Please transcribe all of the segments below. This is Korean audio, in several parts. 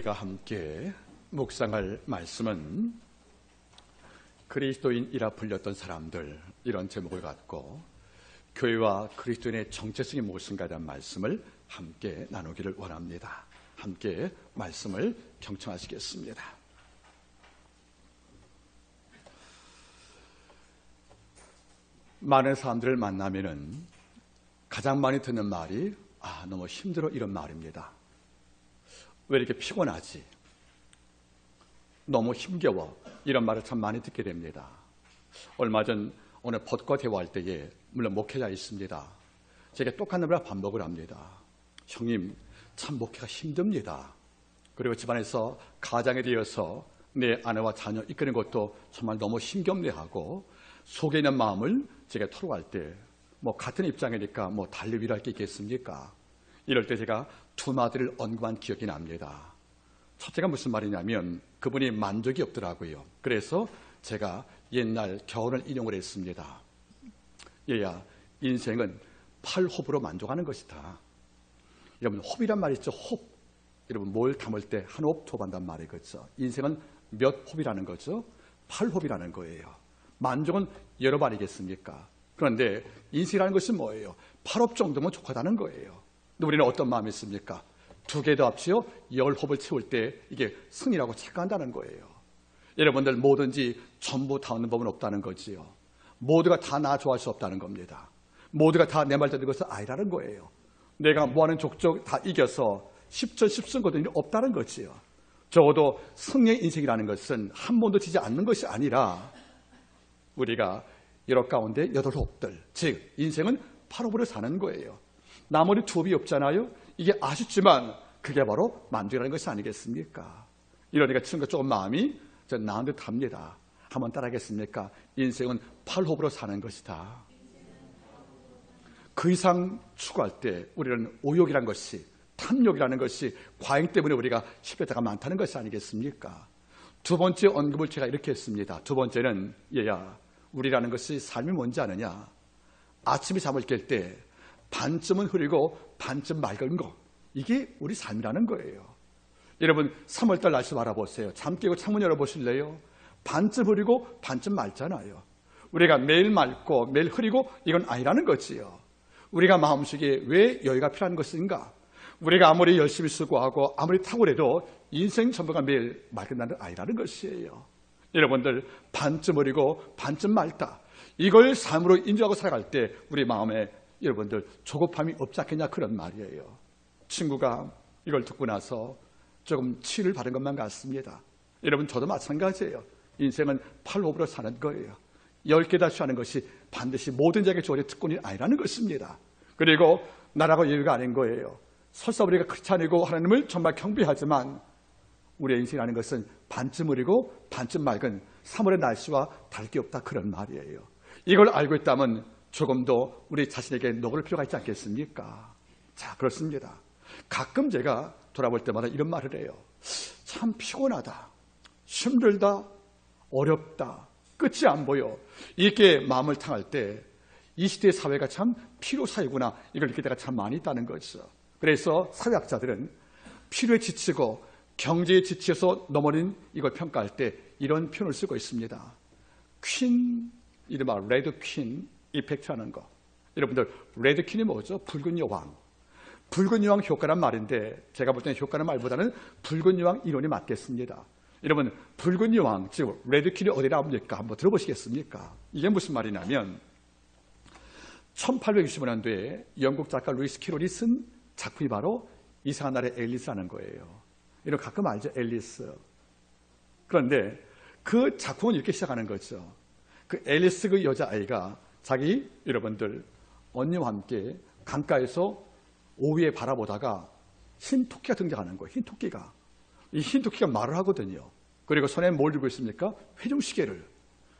우리가 함께 묵상할 말씀은 그리스도인이라 불렸던 사람들, 이런 제목을 갖고 교회와 그리스도인의 정체성이 무엇인가에 대한 말씀을 함께 나누기를 원합니다. 함께 말씀을 경청하시겠습니다. 많은 사람들을 만나면은 가장 많이 듣는 말이 너무 힘들어, 이런 말입니다. 왜 이렇게 피곤하지? 너무 힘겨워, 이런 말을 참 많이 듣게 됩니다. 얼마 전 오늘 벗과 대화할 때에 물론 목회자 있습니다. 제가 똑같은 말을 반복을 합니다. 형님, 참 목회가 힘듭니다. 그리고 집안에서 가장에 대해서 내 아내와 자녀 이끄는 것도 정말 너무 힘겹네 하고 속에 있는 마음을 제가 토로할 때 같은 입장이니까 달리 위로할 게 있겠습니까? 이럴 때 제가 두 마디를 언급한 기억이 납니다. 첫째가 무슨 말이냐면 그분이 만족이 없더라고요. 그래서 제가 옛날 교훈을 인용을 했습니다. 얘야, 인생은 8호흡으로 만족하는 것이다. 여러분, 호흡이란 말 있죠? 호흡. 여러분, 뭘 담을 때 한 호흡, 두 호흡 한단 말이겠죠. 인생은 몇 호흡이라는 거죠? 8호흡이라는 거예요. 만족은 여러 발이겠습니까? 그런데 인생이라는 것이 뭐예요? 8호흡 정도면 족하다는 거예요. 근데 우리는 어떤 마음이 있습니까? 두 개 더 합치요 10호흡을 채울 때 이게 승리라고 착각한다는 거예요. 여러분들, 뭐든지 전부 다 얻는 법은 없다는 거지요. 모두가 다 나 좋아할 수 없다는 겁니다. 모두가 다 내 말 듣는 것은 아니라는 거예요. 내가 뭐하는 족족 다 이겨서 10전 10승 거둔 일이 없다는 거지요. 적어도 승리의 인생이라는 것은 한 번도 지지 않는 것이 아니라 우리가 여러 가운데 8호흡들, 즉 인생은 8호흡으로 사는 거예요. 나머지 두 호흡이 없잖아요. 이게 아쉽지만 그게 바로 만족이라는 것이 아니겠습니까? 이러니까 친구가 조금 마음이 나은 듯 합니다. 한번 따라하겠습니까? 인생은 8호흡으로 사는 것이다. 그 이상 추구할 때 우리는 오욕이라는 것이, 탐욕이라는 것이, 과잉 때문에 우리가 실패할 때가 많다는 것이 아니겠습니까? 두 번째 언급을 제가 이렇게 했습니다. 두 번째는 얘야, 우리라는 것이 삶이 뭔지 아느냐? 아침에 잠을 깰 때 반쯤은 흐리고 반쯤 맑은 거, 이게 우리 삶이라는 거예요. 여러분, 3월달 날씨 바라보세요. 잠 깨고 창문 열어보실래요? 반쯤 흐리고 반쯤 맑잖아요. 우리가 매일 맑고 매일 흐리고 이건 아니라는 거지요. 우리가 마음속에 왜 여유가 필요한 것인가? 우리가 아무리 열심히 수고하고 아무리 탁월해도 인생 전부가 매일 맑은다는 아니라는 것이에요. 여러분들, 반쯤 흐리고 반쯤 맑다, 이걸 삶으로 인정하고 살아갈 때 우리 마음에 여러분들 조급함이 없지 않겠냐, 그런 말이에요. 친구가 이걸 듣고 나서 조금 치유를 받은 것만 같습니다. 여러분, 저도 마찬가지예요. 인생은 8호흡으로 사는 거예요. 10개 다 취하는 것이 반드시 모든 자에게 주어진 특권이 아니라는 것입니다. 그리고 나라고 여유가 아닌 거예요. 설사 우리가 크리스찬이고 하나님을 정말 경배하지만 우리의 인생이라는 것은 반쯤 흐리고 반쯤 맑은 3월의 날씨와 다를 게 없다, 그런 말이에요. 이걸 알고 있다면 조금 더 우리 자신에게 노력할 필요가 있지 않겠습니까? 자, 그렇습니다. 가끔 제가 돌아볼 때마다 이런 말을 해요. 참 피곤하다, 힘들다, 어렵다, 끝이 안 보여, 이렇게 마음을 탕할 때 이 시대의 사회가 참 피로사회구나, 이걸 느낄 때가 참 많이 있다는 거죠. 그래서 사회학자들은 피로에 지치고 경제에 지쳐서 넘어진 이걸 평가할 때 이런 표현을 쓰고 있습니다. 퀸, 이른바 레드 퀸 이펙트라는 거. 여러분들, 레드 퀸이 뭐죠? 붉은 여왕. 붉은 여왕 효과란 말인데 제가 볼 때는 효과는 말보다는 붉은 여왕 이론이 맞겠습니다. 여러분, 붉은 여왕, 즉 레드 퀸이 어디 나옵니까? 한번 들어보시겠습니까? 이게 무슨 말이냐면 1865년도에 영국 작가 루이스 캐롤이 쓴 작품이 바로 이상한 나라의 앨리스라는 거예요. 이런 가끔 알죠? 앨리스. 그런데 그 작품은 이렇게 시작하는 거죠. 그 앨리스, 그 여자아이가 자기 여러분들 언니와 함께 강가에서 오후에 바라보다가 흰 토끼가 등장하는 거예요. 흰 토끼가. 이 흰 토끼가 말을 하거든요. 그리고 손에 뭘 들고 있습니까? 회중시계를.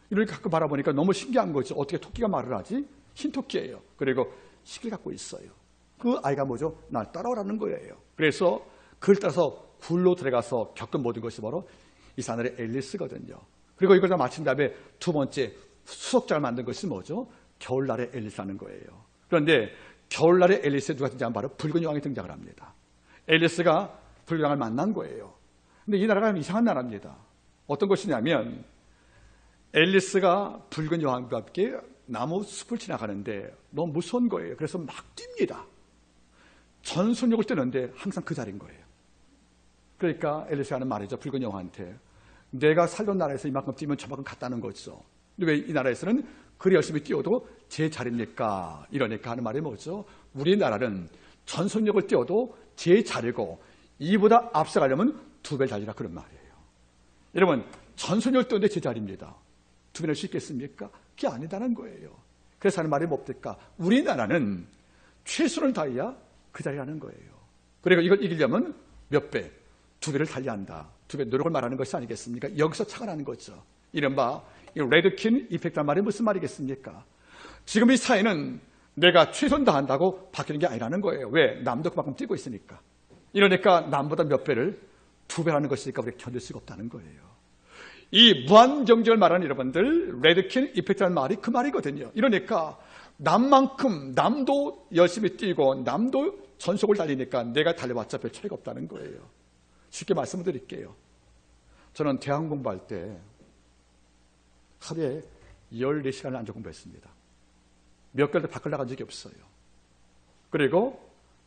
이렇게 가끔 바라보니까 너무 신기한 거죠. 어떻게 토끼가 말을 하지? 흰 토끼예요. 그리고 시계를 갖고 있어요. 그 아이가 뭐죠? 날 따라오라는 거예요. 그래서 그를 따라서 굴로 들어가서 겪은 모든 것이 바로 이 사나의 앨리스거든요. 그리고 이걸 다 마친 다음에 두 번째 수석자를 만든 것이 뭐죠? 겨울날의 앨리스라는 거예요. 그런데 겨울날의 앨리스에 누가 등장하면 바로 붉은 여왕이 등장을 합니다. 앨리스가 붉은 여왕을 만난 거예요. 근데 이 나라가 이상한 나라입니다. 어떤 것이냐면 앨리스가 붉은 여왕과 함께 나무 숲을 지나가는데 너무 무서운 거예요. 그래서 막 뜁니다. 전속력을 뛰는데 항상 그 자리인 거예요. 그러니까 앨리스가 하는 말이죠. 붉은 여왕한테 내가 살던 나라에서 이만큼 뛰면 저만큼 갔다는 거죠. 왜 이 나라에서는 그리 열심히 뛰어도 제 자리입니까? 이러니까 하는 말이 뭐죠? 우리나라는 전속력을 뛰어도 제 자리고 이보다 앞서가려면 2배 달리라 그런 말이에요. 여러분 전속력을 뛰는데 제 자리입니다. 2배를 수 있겠습니까? 그게 아니다는 거예요. 그래서 하는 말이 뭡니까? 우리나라는 최선을 다해야 그 자리라는 거예요. 그리고 이걸 이기려면 몇 배? 2배를 달려야 한다. 2배 노력을 말하는 것이 아니겠습니까? 여기서 차가 나는 거죠. 이른바 레드킨 이펙트란 말이 무슨 말이겠습니까? 지금 이 사회는 내가 최선 다한다고 바뀌는 게 아니라는 거예요. 왜? 남도 그만큼 뛰고 있으니까. 이러니까 남보다 몇 배를 2배라는 것이니까 우리가 견딜 수가 없다는 거예요. 이 무한경쟁을 말하는 여러분들 레드킨 이펙트라는 말이 그 말이거든요. 이러니까 남만큼 남도 열심히 뛰고 남도 전속을 달리니까 내가 달려봤자 별 차이가 없다는 거예요. 쉽게 말씀드릴게요. 저는 대학 공부할 때 하루에 14시간을 앉아 공부했습니다. 몇 개월도 밖을 나간 적이 없어요. 그리고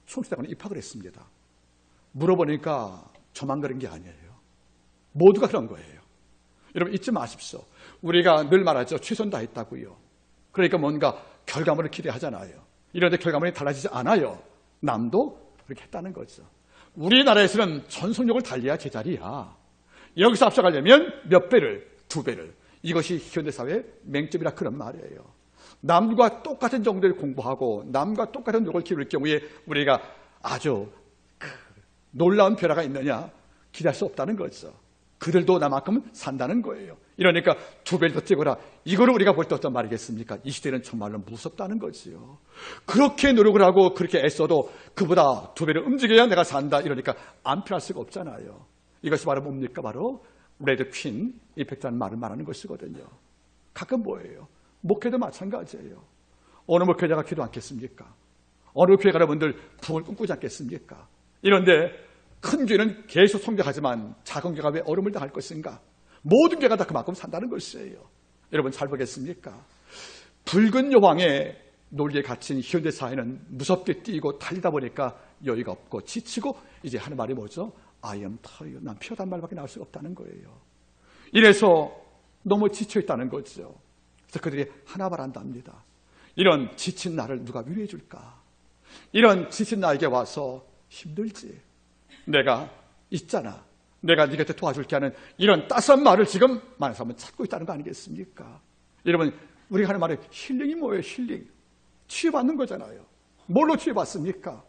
20대까지 입학을 했습니다. 물어보니까 저만 그런 게 아니에요. 모두가 그런 거예요. 여러분 잊지 마십시오. 우리가 늘 말하죠. 최선 다했다고요. 그러니까 뭔가 결과물을 기대하잖아요. 이런데 결과물이 달라지지 않아요. 남도 그렇게 했다는 거죠. 우리나라에서는 전속력을 달려야 제자리야. 여기서 앞서가려면 몇 배를? 2배를. 이것이 현대사회의 맹점이라 그런 말이에요. 남과 똑같은 정도를 공부하고 남과 똑같은 노력을 기울일 경우에 우리가 아주 놀라운 변화가 있느냐 기대할 수 없다는 거죠. 그들도 나만큼 산다는 거예요. 이러니까 2배를 더 뛰거라. 이거를 우리가 볼 때 어떤 말이겠습니까? 이 시대는 정말로 무섭다는 거지요. 그렇게 노력을 하고 그렇게 애써도 그보다 2배를 움직여야 내가 산다. 이러니까 안 편할 수가 없잖아요. 이것이 바로 뭡니까? 바로 레드 퀸 이펙트라는 말을 말하는 것이거든요. 가끔 뭐예요? 목회도 마찬가지예요. 어느 목회자가 기도 않겠습니까? 어느 교회 여러분들 부흥을 꿈꾸지 않겠습니까? 이런데 큰 교회는 계속 성장하지만 작은 교회가 왜 어려움을 당할 것인가? 모든 교회가 다 그만큼 산다는 것이에요. 여러분 잘 보겠습니까? 붉은 여왕의 논리에 갇힌 현대사회는 무섭게 뛰고 달리다 보니까 여유가 없고 지치고 이제 하는 말이 뭐죠? I am tired. 난 피하다는 말밖에 나올 수가 없다는 거예요. 이래서 너무 지쳐있다는 거죠. 그래서 그들이 하나 바란답니다. 이런 지친 나를 누가 위로해 줄까? 이런 지친 나에게 와서 힘들지. 내가 있잖아. 내가 네 곁에 도와줄게 하는 이런 따스한 말을 지금 많은 사람은 찾고 있다는 거 아니겠습니까? 여러분 우리가 하는 말은 힐링이 뭐예요? 힐링. 치유받는 거잖아요. 뭘로 치유받습니까?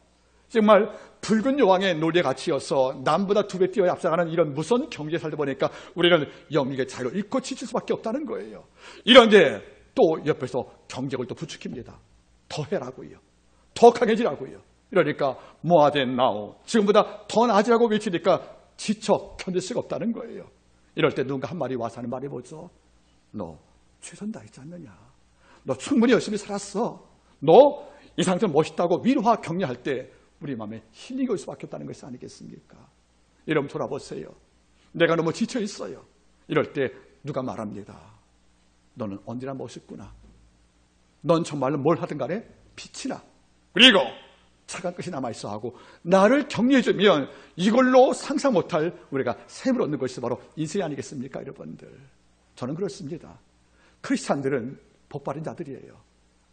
정말 붉은 여왕의 논리에 갇히어서 남보다 2배 뛰어야 앞서가는 이런 무서운 경제에 살다 보니까 우리는 영역의 자유를 잃고 지칠 수밖에 없다는 거예요. 이런데 또 옆에서 경쟁을 또 부추깁니다. 더 해라고요. 더 강해지라고요. 이러니까 모아된 나오 지금보다 더 나아지라고 외치니까 지쳐 견딜 수가 없다는 거예요. 이럴 때 누군가 한 말이 와서 하는 말이 뭐죠? 너 최선 다했지 않느냐? 너 충분히 열심히 살았어. 너 이 상태는 멋있다고 위로와 격려할 때 우리 마음에 힐링이 올 수밖에 없다는 것이 아니겠습니까? 여러분 돌아보세요. 내가 너무 지쳐 있어요. 이럴 때 누가 말합니다. 너는 언제나 멋있구나. 넌 정말로 뭘 하든 간에 빛이 나. 그리고 차가운 끝이 남아있어 하고 나를 격려해주면 이걸로 상상 못할 우리가 샘을 얻는 것이 바로 인생이 아니겠습니까? 여러분들. 저는 그렇습니다. 크리스찬들은 복받은 자들이에요.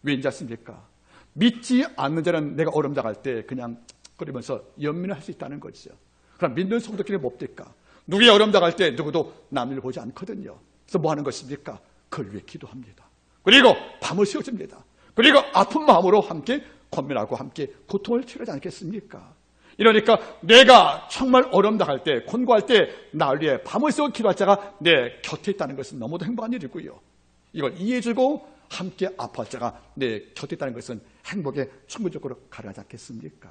왜인지 아십니까? 믿지 않는 자는 내가 어려움 당할 때 그냥 거리면서 연민을 할 수 있다는 거죠. 그럼 믿는 성도끼리 뭡니까? 누구의 어려움 당할 때 누구도 남을 보지 않거든요. 그래서 뭐 하는 것입니까? 그걸 위해 기도합니다. 그리고 밤을 새워줍니다. 그리고 아픈 마음으로 함께 권면하고 함께 고통을 치료하지 않겠습니까? 이러니까 내가 정말 어려움 당할 때, 곤고할 때 나를 위해 밤을 새워 기도할 자가 내 곁에 있다는 것은 너무도 행복한 일이고요. 이걸 이해해주고 함께 아파할 자가 내 곁에 있다는 것은 행복에 충분적으로 가능하지 않겠습니까?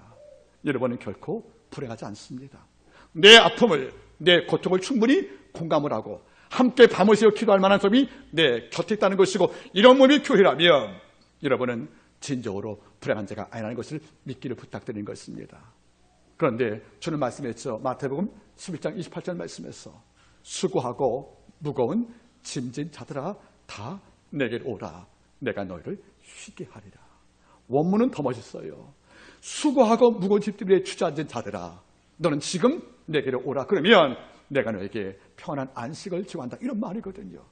여러분은 결코 불행하지 않습니다. 내 아픔을, 내 고통을 충분히 공감을 하고 함께 밤을 새워 기도할 만한 사람이 내 곁에 있다는 것이고 이런 몸이 교회라면 여러분은 진정으로 불행한 자가 아니라는 것을 믿기를 부탁드리는 것입니다. 그런데 주는 말씀했죠. 마태복음 11장 28절 말씀에서 수고하고 무거운 짐진 자들아 다 내게로 오라. 내가 너희를 쉬게 하리라. 원문은 더 멋있어요. 수고하고 무거운 짐들에 주저앉은 자들아 너는 지금 내게로 오라. 그러면 내가 너에게 평안한 안식을 지원한다. 이런 말이거든요.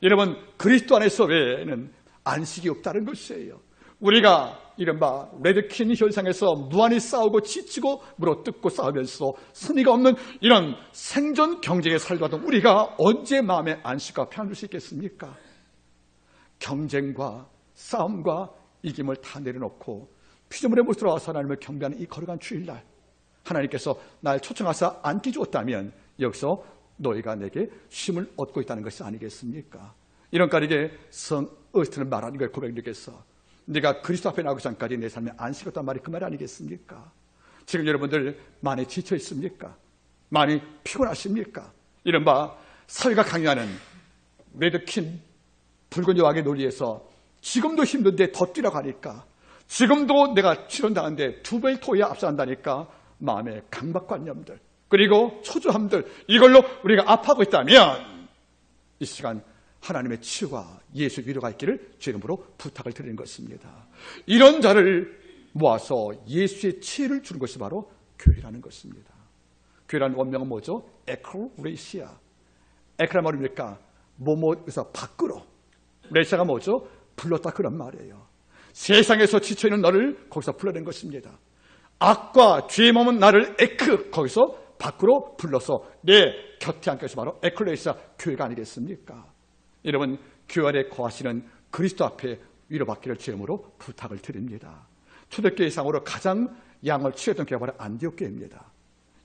여러분, 그리스도 안에서 외에는 안식이 없다는 것이에요. 우리가 이른바 레드킨 현상에서 무한히 싸우고 지치고 물어뜯고 싸우면서 승리가 없는 이런 생존 경쟁에 살다던 우리가 언제 마음의 안식과 평안을 줄 수 있겠습니까? 경쟁과 싸움과 이김을 다 내려놓고 피조물의 모습으로 와서 하나님을 경배하는 이 거룩한 주일날, 하나님께서 날 초청하사 안기 주었다면 여기서 너희가 내게 쉼을 얻고 있다는 것이 아니겠습니까? 이런 까닭에 성 어스틴은 말하는 거예요. 고백력에서 네가 그리스도 앞에 나오기 전까지 내 삶에 안식이 없단 말이 그 말 아니겠습니까? 지금 여러분들 많이 지쳐 있습니까? 많이 피곤하십니까? 이른바 사회가 강요하는 레드킨 붉은 여왕의 논리에서 지금도 힘든데 더 뛰라고 하니까, 지금도 내가 치료당하는데 두 배의 토에 앞서간다니까 마음의 강박관념들 그리고 초조함들, 이걸로 우리가 아파하고 있다면 이 시간 하나님의 치유와 예수 위로가 있기를 주 이름으로 부탁을 드리는 것입니다. 이런 자를 모아서 예수의 치유를 주는 것이 바로 교회라는 것입니다. 교회라는 원명은 뭐죠? 에클레시아. 에클라 말입니까? 뭐뭐에서 밖으로. 레시아가 뭐죠? 불렀다, 그런 말이에요. 세상에서 지쳐있는 너를 거기서 불러낸 것입니다. 악과 죄의 몸은 나를 거기서 밖으로 불러서 내 곁에 앉게 해서 바로 에클레시아 교회가 아니겠습니까? 여러분, 교회 안에 거하시는 그리스도 앞에 위로받기를 주임으로 부탁을 드립니다. 초대교회 이상으로 가장 양을 취했던 교회가 바로 안디옥 교회입니다.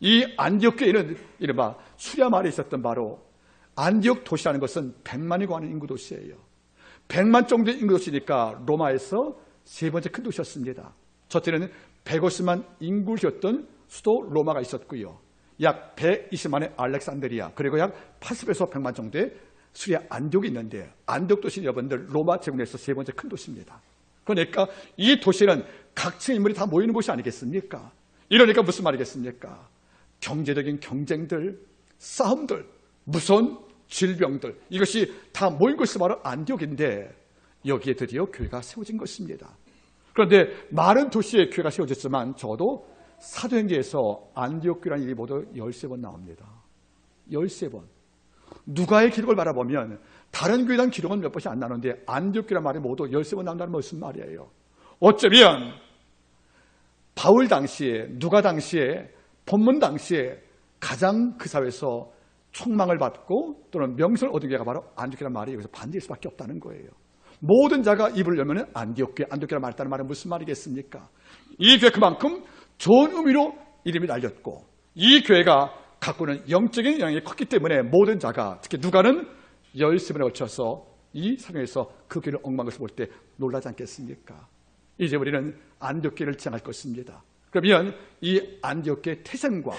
이 안디옥 교회는 이른바 수리아 마을에 있었던 바로 안디옥 도시라는 것은 100만이 거하는 인구 도시예요. 100만 정도의 인구 도시니까 로마에서 세 번째 큰 도시였습니다. 첫째는 150만 인구를 지었던 수도 로마가 있었고요. 약 120만의 알렉산드리아, 그리고 약 80에서 100만 정도의 수리아 안디옥이 있는데, 안디옥 도시는 여러분들 로마 제국에서 세 번째 큰 도시입니다. 그러니까 이 도시는 각층의 인물이 다 모이는 곳이 아니겠습니까? 이러니까 무슨 말이겠습니까? 경제적인 경쟁들, 싸움들, 무서운 질병들, 이것이 다 모인 곳이 바로 안디옥인데 여기에 드디어 교회가 세워진 것입니다. 그런데 많은 도시에 교회가 세워졌지만 적어도 사도행전에서 안디옥 교회라는 일이 모두 13번 나옵니다. 13번. 누가의 기록을 바라보면 다른 교회에 대한 기록은 몇 번씩 안 나오는데 안디옥 교회라는 말이 모두 13번 나온다는 무슨 말이에요? 어쩌면 바울 당시에, 누가 당시에, 본문 당시에 가장 그 사회에서 총망을 받고 또는 명성을 얻은 교회가 바로 안디옥 교회라는 말이 여기서 반드일 수밖에 없다는 거예요. 모든 자가 입을 열면 안디옥 교회라는 말했다는 말은 무슨 말이겠습니까? 이 교회 그만큼 좋은 의미로 이름이 날렸고 이 교회가 갖고는 영적인 영향이 컸기 때문에 모든 자가, 특히 누가는 13번에 걸쳐서 이 상황에서 그 교회를 엉망한 것을 볼 때 놀라지 않겠습니까? 이제 우리는 안디옥 교회를 지향할 것입니다. 그러면 이 안디옥 교회의 태생과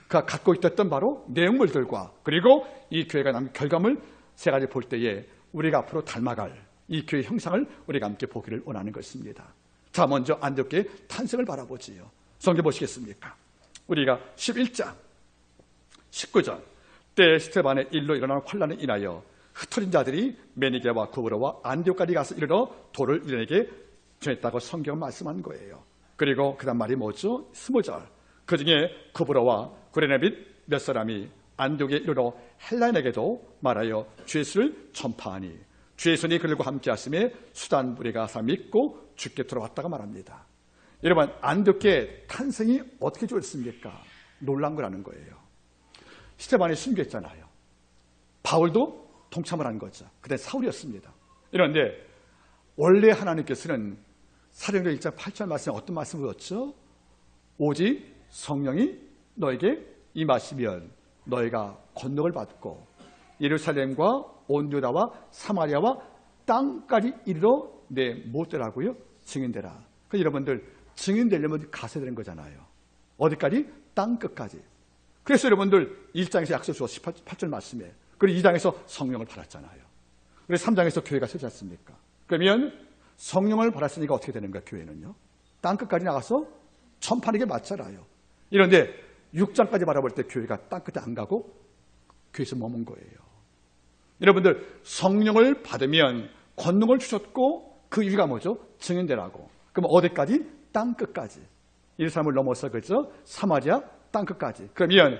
그가 갖고 있었던 바로 내용물들과 그리고 이 교회가 남긴 결과물 세 가지 볼 때에 우리가 앞으로 닮아갈 이 교회 형상을 우리가 함께 보기를 원하는 것입니다. 자, 먼저 안디옥 교회의 탄생을 바라보지요. 성경 보시겠습니까? 우리가 11장 19절 때 스테반의 일로 일어난 환란에 인하여 흩어진 자들이 메니게와 구브로와 안디옥까지 가서 이르러 도를 유대인에게 전했다고 성경 말씀한 거예요. 그리고 그 다음 말이 뭐죠? 20절 그 중에 구브로와 구레네 및 몇 사람이 안디옥에 이르러 헬라인에게도 말하여 주 예수를 전파하니 주 예수님이 그들과 함께 하심에 수단 무리가 다 믿고 주께 들어왔다고 말합니다. 여러분, 안디옥의 탄생이 어떻게 좋았습니까? 놀란 거라는 거예요. 스테반이 순교했잖아요. 바울도 동참을 한 거죠. 그때 사울이었습니다. 그런데 원래 하나님께서는 사도행전 1장 8절 말씀에 어떤 말씀을 하셨죠? 오직 성령이 너에게 임하시면 너희가 권능을 받고 예루살렘과 온 유다와 사마리아와 땅까지 이르러 내 못되라고요? 증인되라. 그래서 여러분들 증인되려면 가셔야 되는 거잖아요. 어디까지? 땅 끝까지. 그래서 여러분들 1장에서 약속 주어 18절 말씀에, 그리고 2장에서 성령을 받았잖아요. 그래서 3장에서 교회가 세지 않습니까? 그러면 성령을 받았으니까 어떻게 되는 거야, 교회는요? 땅 끝까지 나가서 전파하는 게 맞잖아요. 이런데 6장까지 바라볼 때 교회가 땅끝에 안 가고 교회에서 머문 거예요. 여러분들 성령을 받으면 권능을 주셨고 그 이유가 뭐죠? 증인되라고. 그럼 어디까지? 땅끝까지. 예루살렘을 넘어서 그죠? 사마리아 땅끝까지. 그러면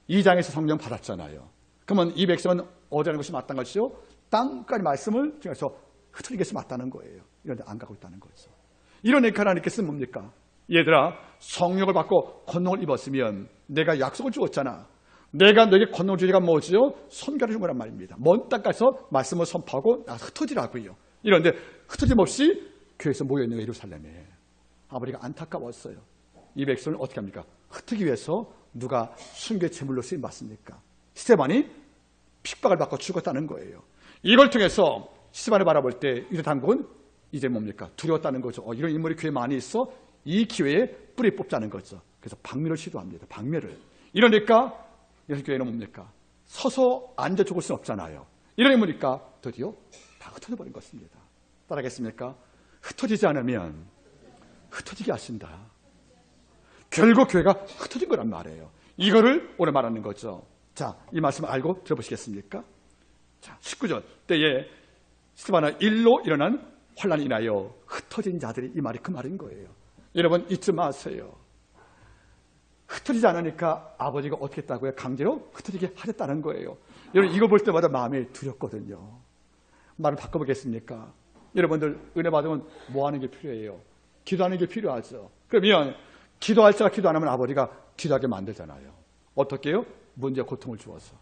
2장에서 성령 받았잖아요. 그러면 이 백성은 어디라는 것이 마땅한 것이죠? 땅까지 말씀을 통해서 흩어지게 해서 맞다는 거예요. 이런데 안 가고 있다는 거죠. 이러니까 하나님께서는 뭡니까? 얘들아, 성령을 받고 권능을 입었으면 내가 약속을 주었잖아. 내가 너에게 권능을 주니까 뭐지요? 선교를 준 거란 말입니다. 먼 땅까지서 말씀을 선포하고 흩어지라고요. 이런데 흩어짐 없이 교회에서 모여있는 예루살렘에 아버지가 안타까웠어요. 이 백성을 어떻게 합니까? 흩트기 위해서 누가 순교의 제물로 쓰임 받습니까? 스데반이 핍박을 받고 죽었다는 거예요. 이걸 통해서 스데반을 바라볼 때 유대 당국은 이제 뭡니까? 두려웠다는 거죠. 이런 인물이 교회에 많이 있어 이 기회에 뿌리 뽑자는 거죠. 그래서 박멸을 시도합니다. 박멸을. 이러니까 이 교회는 뭡니까? 서서 앉아 죽을 수는 없잖아요. 이러니까 드디어 다 흩어져 버린 것입니다. 따라하겠습니까? 흩어지지 않으면 흩어지게 하신다. 결국 교회가 흩어진 거란 말이에요. 이거를 오늘 말하는 거죠. 자, 이 말씀을 알고 들어보시겠습니까? 자, 19절 때에 스데반의 일로 일어난 환란이 인하여 흩어진 자들이, 이 말이 그 말인 거예요. 여러분 잊지 마세요. 흩어지지 않으니까 아버지가 어떻게 했다고요? 강제로 흩어지게 하셨다는 거예요. 여러분 이거 볼 때마다 마음이 두렵거든요. 말을 바꿔보겠습니까? 여러분들 은혜 받으면 뭐 하는 게 필요해요? 기도하는 게 필요하죠. 그러면 기도할 때가 기도 안 하면 아버지가 기도하게 만들잖아요. 어떻게 해요? 문제 고통을 주어서,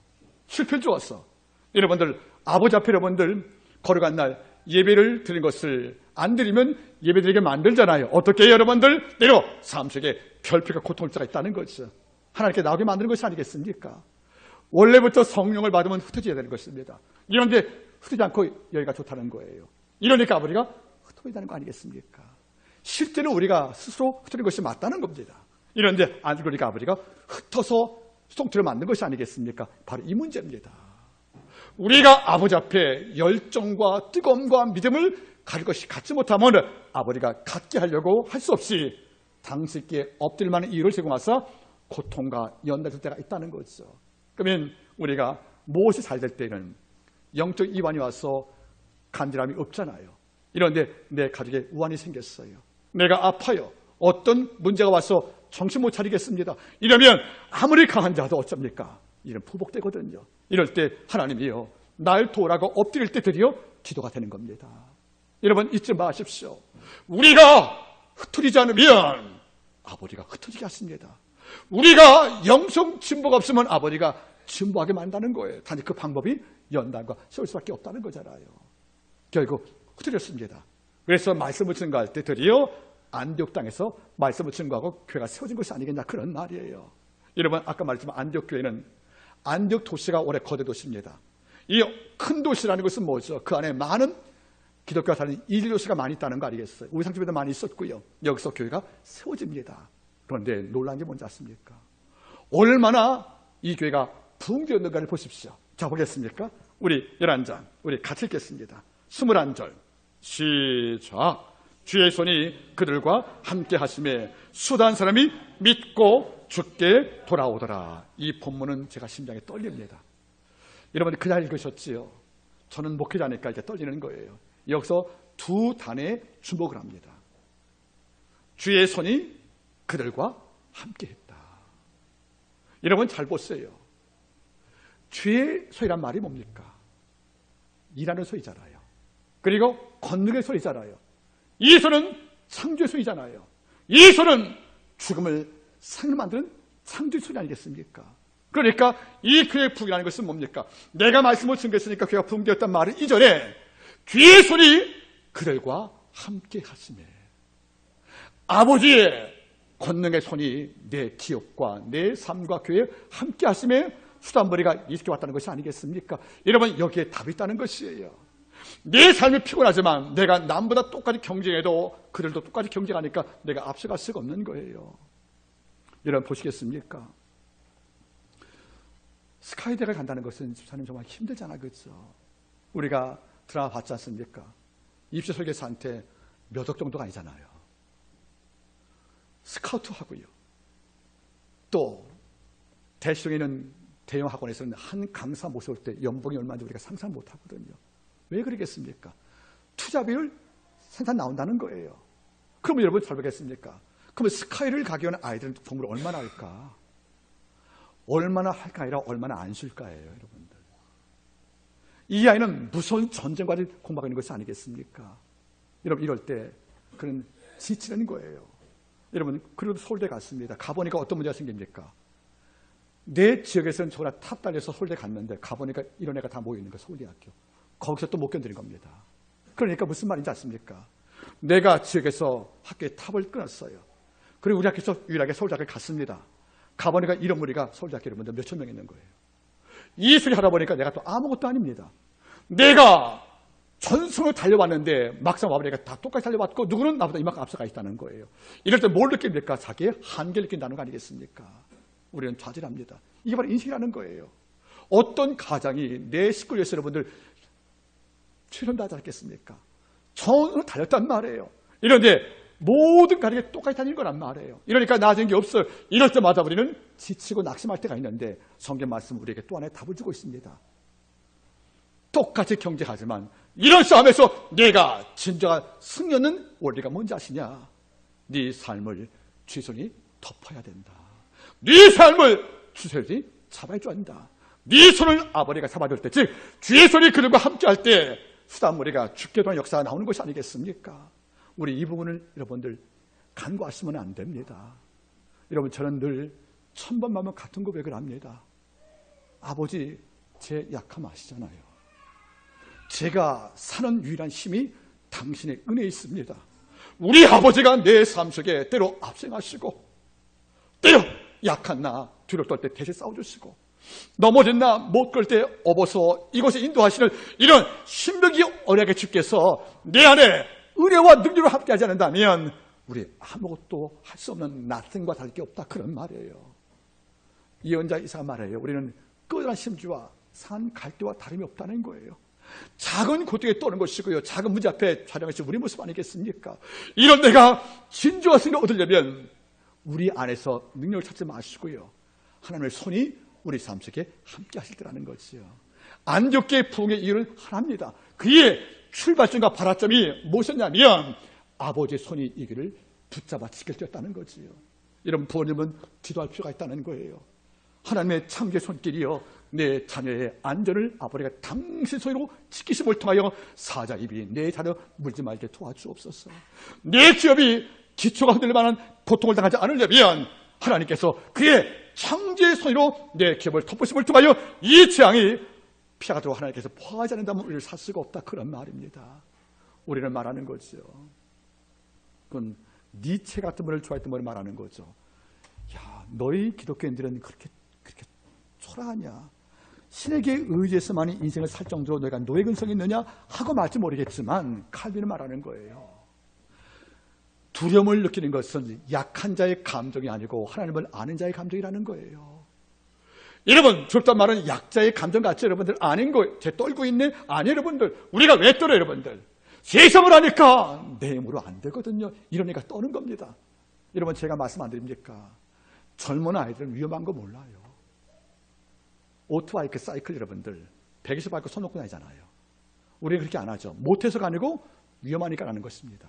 실패를 주어서. 여러분들 아버지 앞에 여러분들 걸어간 날 예배를 드린 것을 안 드리면 예배 드리게 만들잖아요. 어떻게 해요, 여러분들? 때로 삶 속에 결핍과 고통을 자가 있다는 거죠. 하나님께 나오게 만드는 것이 아니겠습니까? 원래부터 성령을 받으면 흩어져야 되는 것입니다. 이런데 흩어지지 않고 여기가 좋다는 거예요. 이러니까 아버지가 흩어지다는 거 아니겠습니까? 실제로 우리가 스스로 흩어지는 것이 맞다는 겁니다. 이런데 안 그러니까 아버지가 흩어서 수동태를 만든 것이 아니겠습니까? 바로 이 문제입니다. 우리가 아버지 앞에 열정과 뜨거움과 믿음을 가질 것이 갖지 못하면 아버지가 갖게 하려고 할 수 없이 당신께 엎드릴 만한 이유를 제공하사 고통과 연달될 때가 있다는 거죠. 그러면 우리가 무엇이 잘 될 때는 영적 이완이 와서 간절함이 없잖아요. 이런데 내 가족에 우환이 생겼어요. 내가 아파요. 어떤 문제가 와서 정신 못 차리겠습니다. 이러면 아무리 강한 자도 어쩝니까? 이런 부복되거든요. 이럴 때 하나님이요, 날 도우라고 엎드릴 때 드디어 기도가 되는 겁니다. 여러분 잊지 마십시오. 우리가 흩어지지 않으면 아버지가 흩어지게 하십니다. 우리가 영성 진보가 없으면 아버지가 진보하게 만드는 거예요. 단지 그 방법이 연단과 세울 수밖에 없다는 거잖아요. 결국 흩어졌습니다. 그래서 말씀을 증거할 때 드디어 안디옥 땅에서 말씀을 증거하고 교회가 세워진 것이 아니겠냐, 그런 말이에요. 여러분 아까 말했지만 안디옥 교회는 안디옥 도시가 올해 거대 도시입니다. 이 큰 도시라는 것은 뭐죠? 그 안에 많은 기독교와 다른 이질 도시가 많이 있다는 거 아니겠어요? 우리 상주에도 많이 있었고요. 여기서 교회가 세워집니다. 그런데 놀란 게 뭔지 아십니까? 얼마나 이 교회가 붕괴였는가를 보십시오. 자, 보겠습니까? 우리 11장 우리 같이 읽겠습니다. 21절 시작. 주의 손이 그들과 함께 하심에 수다한 사람이 믿고 주께 돌아오더라. 이 본문은 제가 심장에 떨립니다. 여러분이 그냥 읽으셨지요? 저는 목회자니까 이제 떨리는 거예요. 여기서 두 단에 주목을 합니다. 주의 손이 그들과 함께 했다. 여러분 잘 보세요. 주의 손이란 말이 뭡니까? 일하는 손이잖아요. 그리고 권능의 손이잖아요. 이 손은 창조의 손이잖아요. 이 손은 죽음을 생을 만드는 창조의 손이 아니겠습니까? 그러니까 이 교회의 부흥이라는 것은 뭡니까? 내가 말씀을 증거했으니까 교회가 부흥되었단 말은 이전에 주의 손이 그들과 함께 하시네. 아버지의 권능의 손이 내 기업과 내 삶과 교회에 함께 하심에 수단벌이가 이렇게 왔다는 것이 아니겠습니까? 여러분 여기에 답이 있다는 것이에요. 내 삶이 피곤하지만 내가 남보다 똑같이 경쟁해도 그들도 똑같이 경쟁하니까 내가 앞서갈 수가 없는 거예요. 여러분 보시겠습니까? 스카이대를 간다는 것은 집사님 정말 힘들잖아, 그렇죠? 우리가 드라마 봤지 않습니까? 입시 설계사한테 몇 억 정도가 아니잖아요. 스카우트 하고요. 또 대시동에 있는 대형 학원에서는 한 강사 모셔올 때 연봉이 얼마인지 우리가 상상 못하거든요. 왜 그러겠습니까? 투자비율 생산 나온다는 거예요. 그러면 여러분 잘 보겠습니까? 그러면 스카이를 가기 위한 아이들은 공부를 얼마나 할까? 얼마나 할까 아니라 얼마나 안 쉴까예요, 여러분들. 이 아이는 무서운 전쟁과를 공부하고 있는 것이 아니겠습니까? 여러분 이럴 때 그는 지치는 거예요. 여러분 그래도 서울대 갔습니다. 가보니까 어떤 문제가 생깁니까? 내 지역에서는 저거나 탑 달려서 서울대 갔는데 가보니까 이런 애가 다 모여있는 거예요. 서울대학교. 거기서 또 못 견디는 겁니다. 그러니까 무슨 말인지 아십니까? 내가 지역에서 학교에 탑을 끊었어요. 그리고 우리 학교에서 유일하게 서울대학교에 갔습니다. 가보니까 이런 무리가 서울대학교 여러분들 몇천 명 있는 거예요. 이 소리 하다 보니까 내가 또 아무것도 아닙니다. 내가 전승을 달려왔는데 막상 와보니까 다 똑같이 달려왔고 누구는 나보다 이만큼 앞서가 있다는 거예요. 이럴 때 뭘 느낍니까? 자기의 한계를 느낀다는 거 아니겠습니까? 우리는 좌절합니다. 이게 바로 인생이라는 거예요. 어떤 가장이 내 식구를 위해서 여러분들 최선을 다하지 않겠습니까? 전으로 달렸단 말이에요. 이런데 모든 가족이 똑같이 다니는 거란 말이에요. 이러니까 나아진 게 없어요. 이럴 때마다 우리는 지치고 낙심할 때가 있는데 성경 말씀 우리에게 또 하나의 답을 주고 있습니다. 똑같이 경쟁하지만 이런 싸움에서 내가 진정한 승리는 원리가 뭔지 아시냐? 네 삶을 주선이 덮어야 된다. 네 삶을 주선이 잡아줘야 한다. 네 손을 아버지가 잡아줄 때, 즉 주의 손이 그들과 함께할 때 수단머리가 죽게 되는 역사가 나오는 것이 아니겠습니까? 우리 이 부분을 여러분들 간과하시면 안 됩니다. 여러분 저는 늘 1000번만 같은 고백을 합니다. 아버지 제 약함 아시잖아요. 제가 사는 유일한 힘이 당신의 은혜에 있습니다. 우리 아버지가 내 삶 속에 때로 압생하시고 때로 약한 나 뒤로 떨 때 대신 싸워주시고 넘어진 나 못 걸 때 업어서 이곳에 인도하시는 이런 신명기 언약의 주께서 내 안에 은혜와 능력으로 함께하지 않는다면 우리 아무것도 할 수 없는 nothing과 다를 게 없다 그런 말이에요. 예언자 이사가 말해요. 우리는 끝난 심지와 산 갈대와 다름이 없다는 거예요. 작은 고통에 떠는 것이고요. 작은 문제 앞에 촬영할 수 우리 모습 아니겠습니까? 이런 내가 진정한 승리를 얻으려면 우리 안에서 능력을 찾지 마시고요. 하나님의 손이 우리 삶 속에 함께 하실 때라는 것이요. 안좋게 부흥의 이유는 하나입니다. 그의 출발점과 발화점이 무엇이었냐면 아버지의 손이 이 길을 붙잡아 지킬 때였다는 거지요. 이런 부모님은 기도할 필요가 있다는 거예요. 하나님의 창조의 손길이요. 내 자녀의 안전을 아버지가 당신 손으로 지키심을 통하여 사자 입이 내 자녀 물지 말게 도와주옵소서. 내 기업이 기초가 흔들릴 만한 고통을 당하지 않으려면 하나님께서 그의 창조의 손으로 내 기업을 덮으심을 통하여 이 재앙이 피하도록 하나님께서 포하지 않는다면 우리를 살 수가 없다 그런 말입니다. 우리는 말하는 거죠. 그건 니체 같은 분을 좋아했던 분을 말하는 거죠. 야, 너희 기독교인들은 그렇게 초라하냐? 신에게 의지해서만이 인생을 살 정도로 너희가 노예 근성이 있느냐 하고 말지 모르겠지만 칼빈은 말하는 거예요. 두려움을 느끼는 것은 약한 자의 감정이 아니고 하나님을 아는 자의 감정이라는 거예요. 여러분, 두렵단 말은 약자의 감정 같이 여러분들 아닌 거예요. 제 떨고 있네? 아니 여러분들. 우리가 왜 떨어요 여러분들? 세상을 하니까 내 힘으로 안 되거든요. 이러니까 떠는 겁니다. 여러분 제가 말씀 안 드립니까? 젊은 아이들은 위험한 거 몰라요. 오토바이크 사이클 여러분들 120 밟고 손 놓고 다니잖아요. 우리는 그렇게 안 하죠. 못해서가 아니고 위험하니까 하는 것입니다.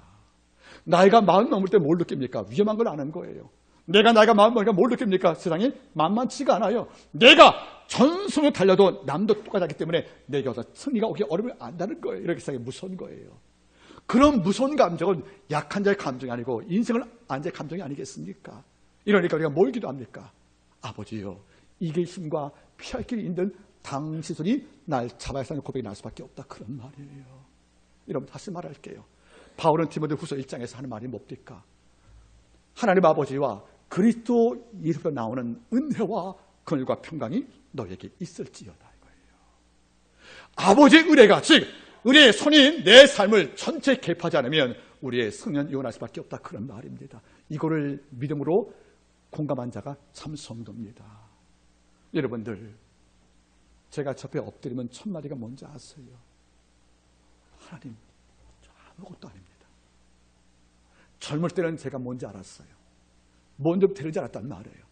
나이가 40 넘을 때 뭘 느낍니까? 위험한 걸 아는 거예요. 내가 나이가 40 넘으니까 뭘 느낍니까? 세상이 만만치가 않아요. 내가 전승을 달려도 남도 똑같이 하기 때문에 내게 어서 승리가 오기 어려움을 안다는 거예요. 이렇게 세상이 무서운 거예요. 그런 무서운 감정은 약한 자의 감정이 아니고 인생을 안 자의 감정이 아니겠습니까? 이러니까 우리가 뭘 기도합니까? 아버지요, 이길 힘과 피할 길이 있는 당신 손이 날 잡아야 하는 고백이 날 수밖에 없다 그런 말이에요. 여러분 다시 말할게요. 바울은 디모데후서 1장에서 하는 말이 뭡니까? 하나님 아버지와 그리스도 예수로 나오는 은혜와 긍휼과 평강이 너에게 있을지어다 이거예요. 아버지의 은혜가 즉 은혜의 손이 내 삶을 전체 개입하지 않으면 우리의 승리는 요원할 수밖에 없다 그런 말입니다. 이거를 믿음으로 공감한 자가 참 성도입니다. 여러분들 제가 접해 엎드리면 첫 마디가 뭔지 아세요? 하나님 저 아무것도 아닙니다. 젊을 때는 제가 뭔지 알았어요. 먼저 데리지 않았단 말이에요.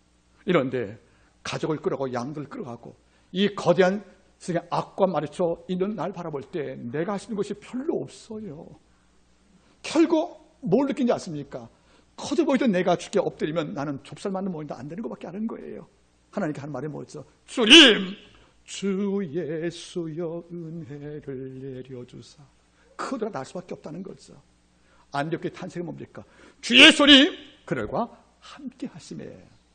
이런데 가족을 끌어가고 양들을 끌어가고 이 거대한 세상의 악과 마주쳐 있는 날 바라볼 때 내가 할 수 있는 것이 별로 없어요. 결국 뭘 느낀지 아십니까? 커져 보이던 내가 주께 엎드리면 나는 좁쌀 맞는 모양도 안 되는 것밖에 안 하는 거예요. 하나님께 하는 말이 뭐죠? 주님, 주 예수여 은혜를 내려주사. 그들아 날 수밖에 없다는 거죠. 안디옥교회 탄생이 뭡니까? 주 예수님 그들과 함께 하심에.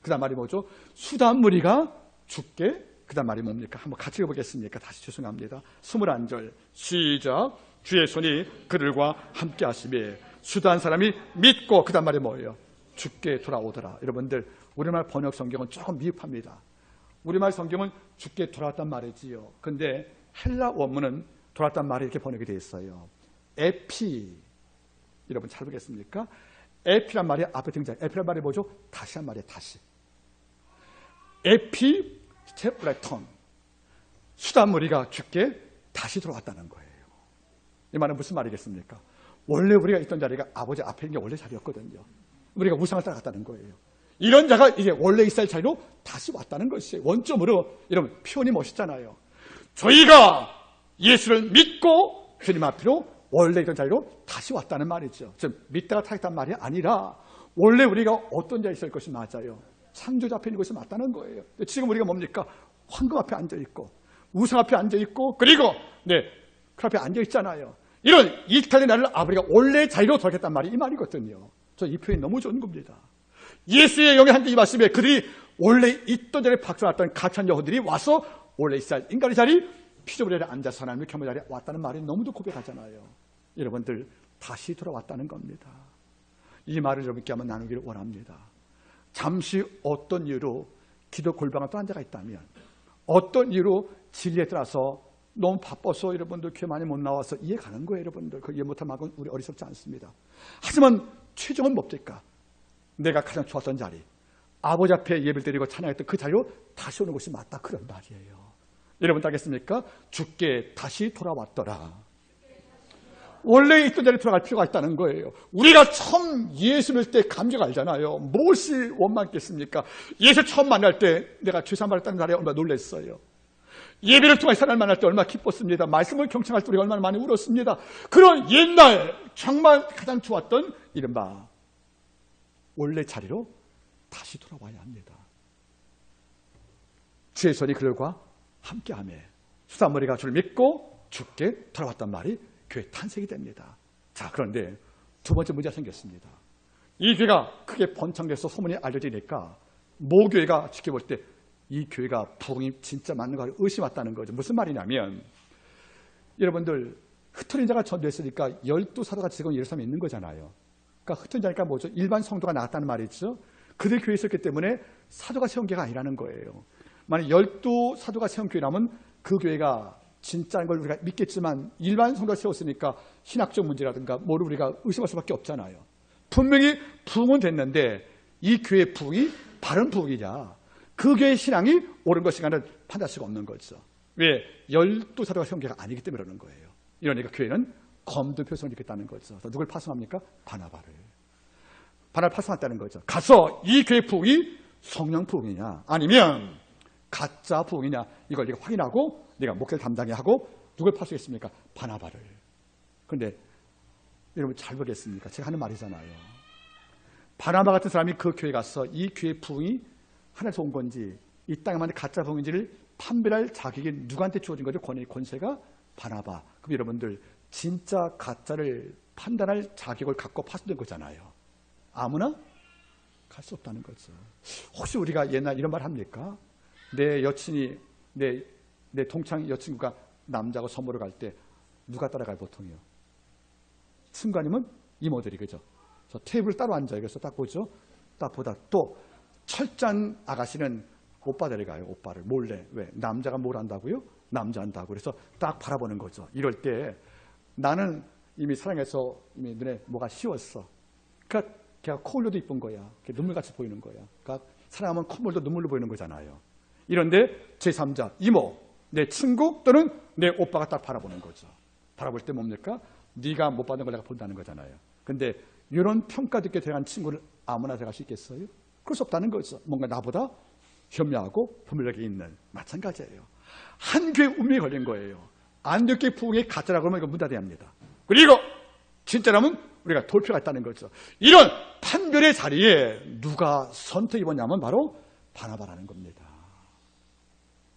그 다음 말이 뭐죠? 수단 무리가 죽게. 그 다음 말이 뭡니까? 한번 같이 읽어보겠습니까? 다시 죄송합니다. 21절 시작. 주 예수님 그들과 함께 하심에 수단 사람이 믿고. 그 다음 말이 뭐예요? 죽게 돌아오더라. 여러분들 우리말 번역 성경은 조금 미흡합니다. 우리말 성경은 죽게 돌아왔단 말이지요. 근데 헬라 원문은 돌아왔단 말이 이렇게 번역이 되어 있어요. 에피. 여러분 잘 보겠습니까? 에피란 말이 앞에 등장. 에피란 말이 뭐죠? 다시 한 말이에요. 다시. 에피 스텝레턴. 수단무리가 죽게 다시 돌아왔다는 거예요. 이 말은 무슨 말이겠습니까? 원래 우리가 있던 자리가 아버지 앞에 있는 게 원래 자리였거든요. 우리가 우상을 따라갔다는 거예요. 이런 자가 이제 원래 있을 자리로 다시 왔다는 것이에요. 원점으로. 여러분 표현이 멋있잖아요. 저희가 예수를 믿고 주님 앞으로 원래 있던 자리로 다시 왔다는 말이죠. 즉 믿다가 타겠다는 말이 아니라 원래 우리가 어떤 자리에 있을 것이 맞아요. 창조자 앞에 있는 것이 맞다는 거예요. 지금 우리가 뭡니까? 황금 앞에 앉아있고 우상 앞에 앉아있고 그리고 그 앞에 앉아있잖아요. 이런 이탈의 날을 아버지가 원래 자리로 돌아가겠다는 말이 이 말이거든요. 저 이 표현이 너무 좋은 겁니다. 예수의 영의 함께 임하심에 그들이 원래 있던 자리에 박살났던 가찬 여호들이 와서 원래 있어야 인간의 자리 피조물에 앉아서 하나님의 겸의 자리에 왔다는 말이 너무도 고백하잖아요. 여러분들 다시 돌아왔다는 겁니다. 이 말을 여러분께 한번 나누기를 원합니다. 잠시 어떤 이유로 기도 골방에 또 앉아가 있다면 어떤 이유로 진리에 따라서 너무 바빠서 여러분들 교회 많이 못 나와서 이해 가는 거예요. 여러분들 그 이해 못하면 우리 어리석지 않습니다. 하지만 최종은 뭡니까? 내가 가장 좋았던 자리 아버지 앞에 예배를 드리고 찬양했던 그 자리로 다시 오는 것이 맞다 그런 말이에요. 여러분 알겠습니까? 주께 다시 돌아왔더라. 원래 있던 자리에 돌아갈 필요가 있다는 거예요. 우리가 처음 예수 믿을 때 감격 알잖아요. 무엇이 원망했겠습니까? 예수 처음 만날 때 내가 죄사함 받았다는 날에 얼마나 놀랐어요. 예배를 통해 하나님을 만날 때 얼마나 기뻤습니다. 말씀을 경청할 때 우리가 얼마나 많이 울었습니다. 그런 옛날 정말 가장 좋았던 이른바 원래 자리로 다시 돌아와야 합니다. 주의 손이 그들과 함께하며 수산머리가 주를 믿고 죽게 돌아왔단 말이 교회 탄생이 됩니다. 자, 그런데 두 번째 문제가 생겼습니다. 이 교회가 크게 번창돼서 소문이 알려지니까 모교회가 지켜볼 때 이 교회가 부흥이 진짜 맞는 걸 의심했다는 거죠. 무슨 말이냐면 여러분들 흩어진 자가 전도했으니까 12사도가 지금 예루살렘에 있는 거잖아요. 그러니까 흩어진 자니까 뭐죠? 일반 성도가 나왔다는 말이죠. 그들 교회에 있었기 때문에 사도가 세운 교회가 아니라는 거예요. 만약 12사도가 세운 교회라면 그 교회가 진짜인 걸 우리가 믿겠지만 일반 성도가 세웠으니까 신학적 문제라든가 뭐를 우리가 의심할 수밖에 없잖아요. 분명히 부흥은 됐는데 이 교회의 부흥이 바른 부흥이냐 그 교회의 신앙이 옳은 것인가는 판단할 수가 없는 거죠. 왜? 12사도가 세운 교회가 아니기 때문에 그러는 거예요. 이러니까 교회는 검도 표성을 입겠다는 거죠. 누굴 파송합니까? 바나바를 파송했다는 거죠. 가서 이 교회 부흥이 성령 부흥이냐 아니면 가짜 부흥이냐 이걸 네가 확인하고 네가 목회를 담당해 하고 누굴 파송했습니까? 바나바를. 그런데 여러분 잘 보겠습니까? 제가 하는 말이잖아요. 바나바 같은 사람이 그 교회에 가서 이 교회 부흥이 하늘에서 온 건지 이 땅에만 가짜 부흥인지를 판별할 자격이 누구한테 주어진 거죠? 권세가 바나바. 그럼 여러분들 진짜 가짜를 판단할 자격을 갖고 파송된 거잖아요. 아무나 갈 수 없다는 거죠. 혹시 우리가 옛날 이런 말 합니까? 내 여친이 내 동창 여친구가 남자하고 선물을 갈 때 누가 따라가요 보통이요? 친구 아니면 이모들이 그죠? 저 테이블 따로 앉아요. 그래서 딱 보죠. 딱 보다 또 철장 아가씨는 오빠 데려가요. 오빠를 몰래. 왜? 남자가 뭘 한다고요? 남자 한다고. 그래서 딱 바라보는 거죠. 이럴 때 나는 이미 사랑해서 이미 눈에 뭐가 씌웠어. 그러니까 걔가 코 흘려도 이쁜 거야. 눈물같이 보이는 거야. 그러니까 사랑하면 콧물도 눈물로 보이는 거잖아요. 이런데 제3자, 이모, 내 친구 또는 내 오빠가 딱 바라보는 거죠. 바라볼 때 뭡니까? 네가 못 받는 걸 내가 본다는 거잖아요. 근데 이런 평가 듣게 들어간 친구를 아무나 들어갈 수 있겠어요? 그럴 수 없다는 거죠. 뭔가 나보다 현명하고 분별력이 있는, 마찬가지예요. 한 교회 운명이 걸린 거예요. 안디옥 부흥이 가짜라고 하면 이거 문 닫아야 합니다. 그리고 진짜라면 우리가 돌 필요가 있다는 거죠. 이런 판별의 자리에 누가 선택 입었냐면 바로 바나바라는 겁니다.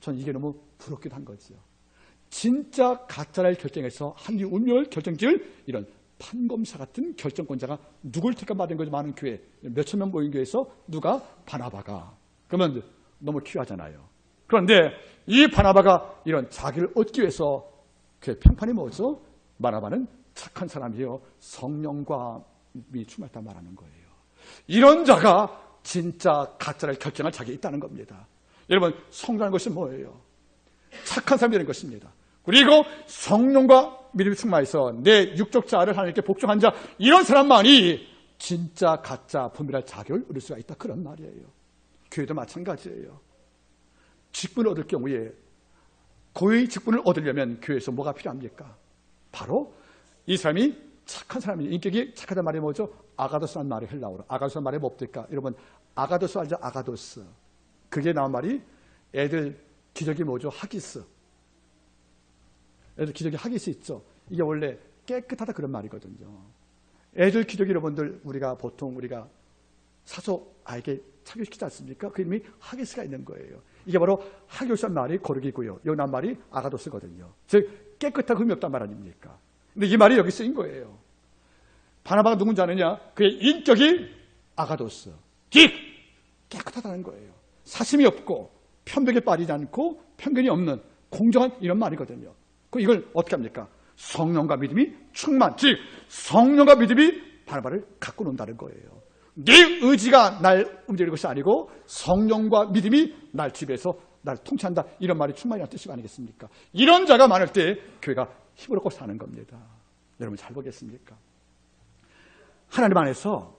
전 이게 너무 부럽기도 한 거죠. 진짜 가짜를 결정해서 한국의 운명을 결정지을 이런 판검사 같은 결정권자가 누굴 택함받은 거죠. 많은 교회, 몇천 명 모인 교회에서 누가 바나바가. 그러면 너무 귀하잖아요. 그런데 이 바나바가 이런 자기를 얻기 위해서 교회 평판이 뭐죠? 바나바는 착한 사람이요, 성령과 믿음이 충만했다 말하는 거예요. 이런 자가 진짜 가짜를 결정할 자격이 있다는 겁니다. 여러분, 성령하는 것이 뭐예요? 착한 사람이 되는 것입니다. 그리고 성령과 믿음이 충만해서 내 육적 자아를 하나님께 복종한 자, 이런 사람만이 진짜 가짜 분별할 자격을 얻을 수가 있다, 그런 말이에요. 교회도 마찬가지예요. 직분을 얻을 경우에 고의 직분을 얻으려면 교회에서 뭐가 필요합니까? 바로 이 사람이 착한 사람이, 인격이 착하다는 말이 뭐죠? 아가도스라는 말이 헬라어로. 아가도스라는 말이 뭡니까? 여러분, 아가도스 알죠? 아가도스. 그게 나온 말이 애들 기저귀 뭐죠? 하기스. 애들 기저귀 하기스 있죠? 이게 원래 깨끗하다 그런 말이거든요. 애들 기저귀 여러분들 보통 우리가 사서 아이에게 착용시키지 않습니까? 그 이름이 하기스가 있는 거예요. 이게 바로 하기스라는 말이 고르기고요. 여기 나온 말이 아가도스거든요. 즉 깨끗하고 흠이 없단 말 아닙니까? 근데 이 말이 여기 쓰인 거예요. 바나바가 누군지 아느냐? 그의 인격이 아가도스, 깨끗하다는 거예요. 사심이 없고 편벽에 빠지지 않고 편견이 없는 공정한 이런 말이거든요. 이걸 어떻게 합니까? 성령과 믿음이 충만, 즉 성령과 믿음이 바나바를 갖고 논다는 거예요. 네 의지가 날 움직이는 것이 아니고 성령과 믿음이 날 지배해서 날 통치한다, 이런 말이 충만이라는 뜻이 아니겠습니까? 이런 자가 많을 때 교회가 힘을 얻고 사는 겁니다. 여러분 잘 보겠습니까? 하나님 안에서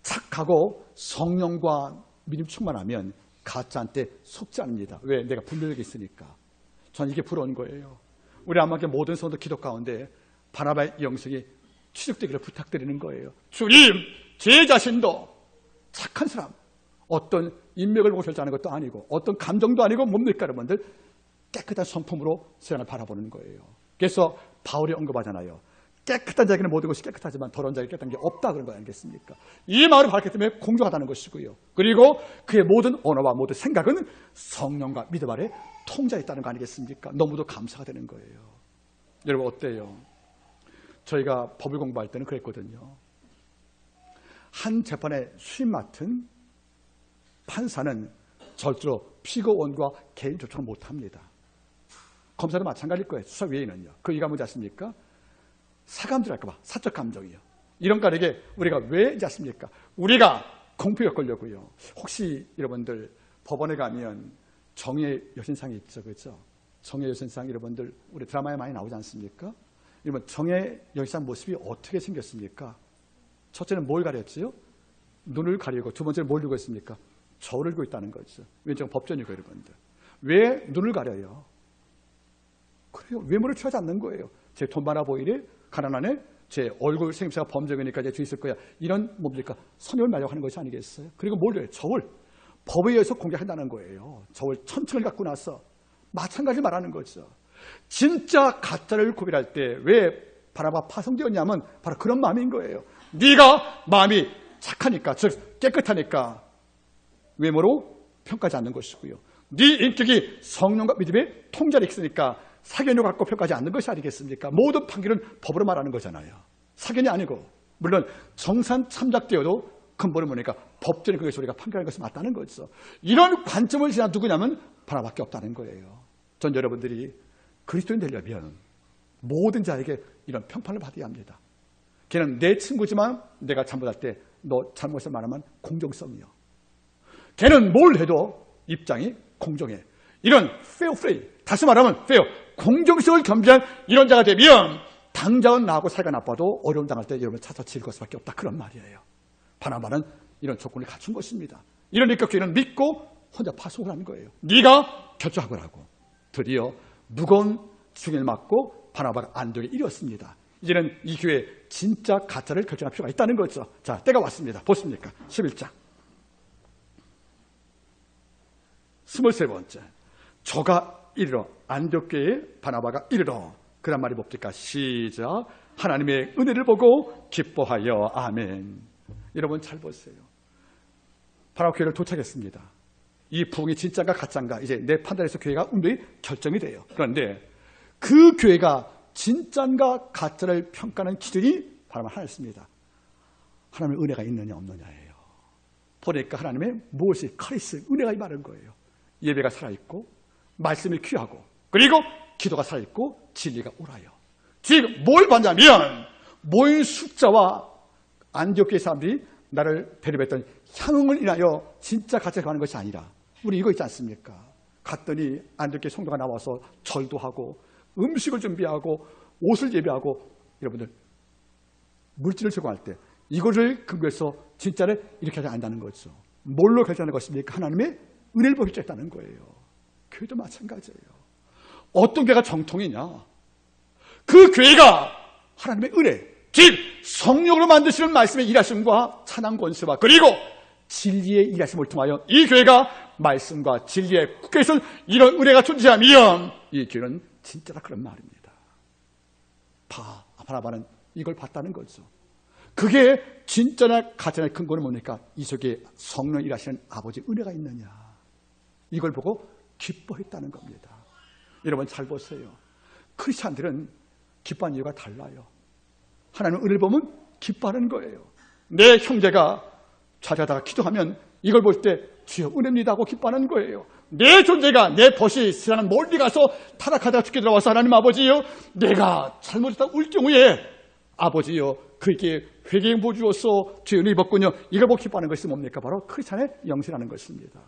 착하고 성령과 믿음 충만하면 가짜한테 속지 않습니다. 왜? 내가 분별력이 있으니까. 전 이게 부러운 거예요. 우리 아마게 모든 성도 기도 가운데 바나바의 영성이 취득되기를 부탁드리는 거예요. 주님, 제 자신도 착한 사람, 어떤 인맥을 보고 결정하는 것도 아니고 어떤 감정도 아니고 뭡니까 여러분들? 깨끗한 성품으로 세상을 바라보는 거예요. 그래서 바울이 언급하잖아요. 깨끗한 자에게는 모든 것이 깨끗하지만 더러운 자에게 깨끗한 게 없다, 그런 거 아니겠습니까? 이 말을 밝혔기 때문에 공정하다는 것이고요. 그리고 그의 모든 언어와 모든 생각은 성령과 믿음 아래 통제해 있다는 거 아니겠습니까? 너무도 감사가 되는 거예요. 여러분 어때요? 저희가 법을 공부할 때는 그랬거든요. 한 재판에 수임 맡은 판사는 절대로 피고원과 개인 접촉을 못합니다. 검사도 마찬가지일 거예요. 수사 외에는요. 그 이유가 뭔지 아십니까? 사감질 할까 봐, 사적 감정이요. 이런 까닭에 우리가 왜 이제 아십니까? 우리가 공포에 걸려고요. 혹시 여러분들 법원에 가면 정의 여신상이 있죠, 그렇죠? 정의 여신상 여러분들 우리 드라마에 많이 나오지 않습니까? 여러분 정의 여신상 모습이 어떻게 생겼습니까? 첫째는 뭘 가렸지요? 눈을 가리고, 두 번째는 뭘 들고 있습니까? 저울을 들고 있다는 거죠. 왼쪽 법전이고 여러분들. 왜 눈을 가려요? 그래요. 외모를 취하지 않는 거예요. 제 돈 많아 보이래? 가난하네? 제 얼굴 생김새가 범죄니까 제 뒤에 있을 거야. 이런 뭡니까? 선임을 말려고 하는 것이 아니겠어요? 그리고 뭘 해요? 저울. 법에 의해서 공개한다는 거예요. 저울 1000층을 갖고 나서 마찬가지 말하는 거죠. 진짜 가짜를 구별할 때 왜 바나바가 파송되었냐면 바로 그런 마음인 거예요. 네가 마음이 착하니까, 즉 깨끗하니까 외모로 평가하지 않는 것이고요. 네 인격이 성령과 믿음의 통제를 있으니까 사견을 갖고 평가하지 않는 것이 아니겠습니까? 모든 판결은 법으로 말하는 거잖아요. 사견이 아니고, 물론 정산 참작되어도 근본을 보니까 법전에 그것을 우리가 판결하는 것이 맞다는 거죠. 이런 관점을 지난 누구냐면 바나바밖에 없다는 거예요. 전 여러분들이 그리스도인 되려면 모든 자에게 이런 평판을 받아야 합니다. 걔는 내 친구지만 내가 잘못할 때 너 잘못을 말하면 공정성이요. 걔는 뭘 해도 입장이 공정해. 이런 fair play, 다시 말하면 fair, 공정성을 겸비한 이런 자가 되면 당장은 나하고 사이가 나빠도 어려움 당할 때 여러분 찾아 즐거울 수밖에 없다, 그런 말이에요. 바나바는 이런 조건을 갖춘 것입니다. 이러니까 교회는 믿고 혼자 파송을 하는 거예요. 네가 결정하거라고. 드디어 무거운 중을 맞고 바나바가 안동에 이뤘습니다. 이제는 이 교회에 진짜 가짜를 결정할 필요가 있다는 거죠. 자, 때가 왔습니다. 보십니까? 11장. 23번째, 저가 이르러, 안디옥교회의 바나바가 이르러. 그란 말이 뭡니까? 시작. 하나님의 은혜를 보고 기뻐하여. 아멘. 여러분 잘 보세요. 바나바 교회를 도착했습니다. 이 부흥이 진짜인가 가짜인가 이제 내 판단에서 교회가 운명이 결정이 돼요. 그런데 그 교회가 진짜인가 가짜를 평가하는 기준이 바로 하나였습니다. 하나님의 은혜가 있느냐 없느냐예요. 보니까 하나님의 무엇이 카리스, 은혜가 많은 거예요. 예배가 살아있고 말씀이 귀하고 그리고 기도가 살아있고 진리가 옳아요. 지금 뭘 봤냐면 모인 숫자와 안디옥교회 사람들이 나를 배려했던 향응을 인하여 진짜 가짜를 가는 것이 아니라 우리 이거 있지 않습니까? 갔더니 안디옥교회 성도가 나와서 절도 하고 음식을 준비하고 옷을 예배하고 여러분들 물질을 제공할 때 이거를 근거해서 진짜를 이렇게 하지 않는다는 거죠. 뭘로 결정하는 것입니까? 하나님의 은혜를 보기 했다는 거예요. 교회도 마찬가지예요. 어떤 교회가 정통이냐? 그 교회가 하나님의 은혜, 즉 성령으로 만드시는 말씀의 일하심과 찬양 권세와 그리고 진리의 일하심을 통하여 이 교회가 말씀과 진리에 국회에서 이런 은혜가 존재하면 이 교회는 진짜다 그런 말입니다. 바나바는 이걸 봤다는 거죠. 그게 진짜나 가짜나 근거는 뭡니까? 이 속에 성령 일하시는 아버지 은혜가 있느냐. 이걸 보고 기뻐했다는 겁니다. 여러분 잘 보세요. 크리스찬들은 기뻐하는 이유가 달라요. 하나님의 은혜를 보면 기뻐하는 거예요. 내 형제가 찾아다가 기도하면 이걸 볼 때 주여 은혜입니다 하고 기뻐하는 거예요. 내 존재가 내 벗이 세상 멀리 가서 타락하다가 죽게 들어와서 하나님 아버지요 내가 잘못했다고 울 경우에 아버지요 그에게 회개의 보 주어서 주의 은혜 입었군요. 이걸 보고 기뻐하는 것이 뭡니까? 바로 크리스찬의 영신하는 것입니다.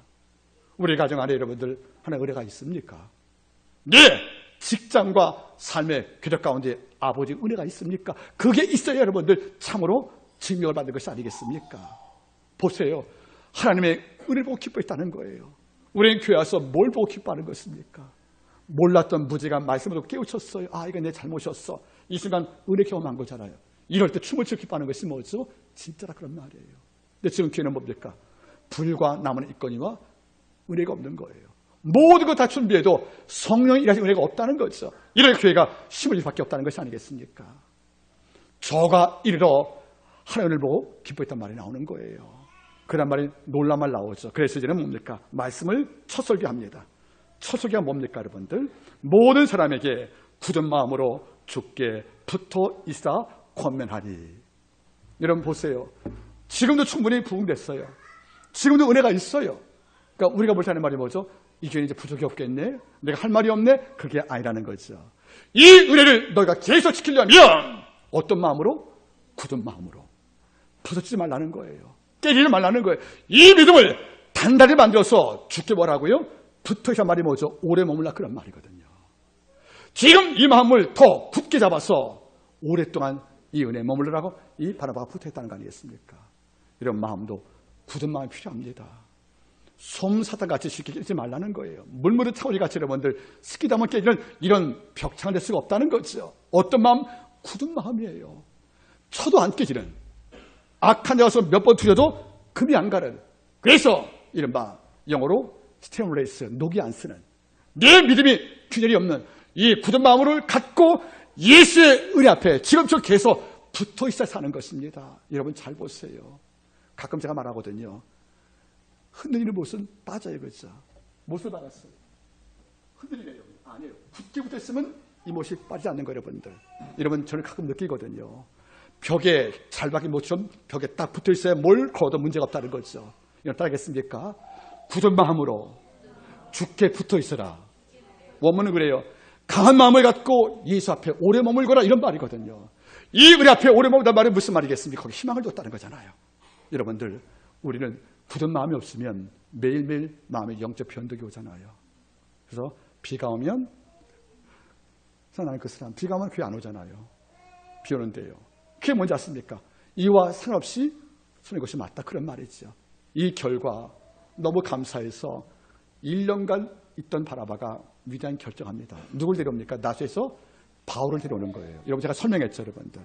우리 가정 안에 여러분들 하나의 은혜가 있습니까? 네! 직장과 삶의 궤적 가운데 아버지 은혜가 있습니까? 그게 있어야 여러분들 참으로 증명을 받는 것이 아니겠습니까? 보세요. 하나님의 은혜를 보고 기뻐했다는 거예요. 우리는 교회 와서 뭘 보고 기뻐하는 것입니까? 몰랐던 무지가 말씀을 듣고 깨우쳤어요. 아, 이거 내 잘못이었어. 이 순간 은혜 경험한 거잖아요. 이럴 때 춤을 추고 기뻐하는 것이 뭐죠? 진짜라 그런 말이에요. 근데 지금 교회는 뭡니까? 불과 남은 있거니와 은혜가 없는 거예요. 모든 것 다 준비해도 성령이 일하신 은혜가 없다는 거죠. 이럴 교회가 힘을 밖에 없다는 것이 아니겠습니까? 저가 이르러 하나님을 보고 기뻐했단 말이 나오는 거예요. 그런 말이 놀란 말 나오죠. 그래서 이제는 뭡니까? 말씀을 첫 설교합니다. 첫 설교가 뭡니까 여러분들? 모든 사람에게 굳은 마음으로 주께 붙어 있어 권면하리. 여러분 보세요. 지금도 충분히 부흥됐어요. 지금도 은혜가 있어요. 그러니까 우리가 볼 때 하는 말이 뭐죠? 이 교회는 이제 부족이 없겠네? 내가 할 말이 없네? 그게 아니라는 거죠. 이 은혜를 너희가 계속 지키려면 어떤 마음으로? 굳은 마음으로. 부서지지 말라는 거예요. 깨지지 말라는 거예요. 이 믿음을 단단히 만들어서 주께 뭐라고요? 붙어있단 말이 뭐죠? 오래 머물라 그런 말이거든요. 지금 이 마음을 더 굳게 잡아서 오랫동안 이 은혜에 머물러라고 이 바나바가 붙어있다는 거 아니겠습니까? 이런 마음도 굳은 마음이 필요합니다. 솜사탕같이 쉽게 깨지 말라는 거예요. 물무릇 타오리같이 여러분들 스키다면 깨지는 이런 벽창을 낼 수가 없다는 거죠. 어떤 마음? 굳은 마음이에요. 쳐도 안 깨지는 악한 데 가서 몇 번 두려도 금이 안 가는 그래서 이른바 영어로 스테인레스 녹이 안 쓰는 내 믿음이 균열이 없는 이 굳은 마음을 갖고 예수의 은혜 앞에 지금처럼 계속 붙어 있어 사는 것입니다. 여러분 잘 보세요. 가끔 제가 말하거든요. 흔들리는 못은 빠져요. 그렇죠? 못을 박았어요. 흔들리네요. 아니에요. 굳게 붙어있으면 이 못이 빠지지 않는 거예요. 여러분들. 여러분 저는 가끔 느끼거든요. 벽에 잘 박힌 못처럼 벽에 딱 붙어있어야 뭘 걸어도 문제가 없다는 거죠. 이런 따르겠습니까? 굳은 마음으로 죽게 붙어있어라. 원문은 그래요. 강한 마음을 갖고 예수 앞에 오래 머물거라 이런 말이거든요. 이 은혜 앞에 오래 머물다는 말은 무슨 말이겠습니까? 거기 희망을 뒀다는 거잖아요. 여러분들 우리는 굳은 마음이 없으면 매일매일 마음의 영적 변덕이 오잖아요. 그래서 비가 오면 나는 그 사람 비가 오면 교회 안 오잖아요. 비 오는데요. 그게 뭔지 아십니까? 이와 상관없이 손에 것이 맞다 그런 말이죠. 이 결과 너무 감사해서 1년간 있던 바나바가 위대한 결정합니다. 누굴 데려옵니까? 나수에서 바울을 데려오는 거예요. 여러분 제가 설명했죠. 여러분들.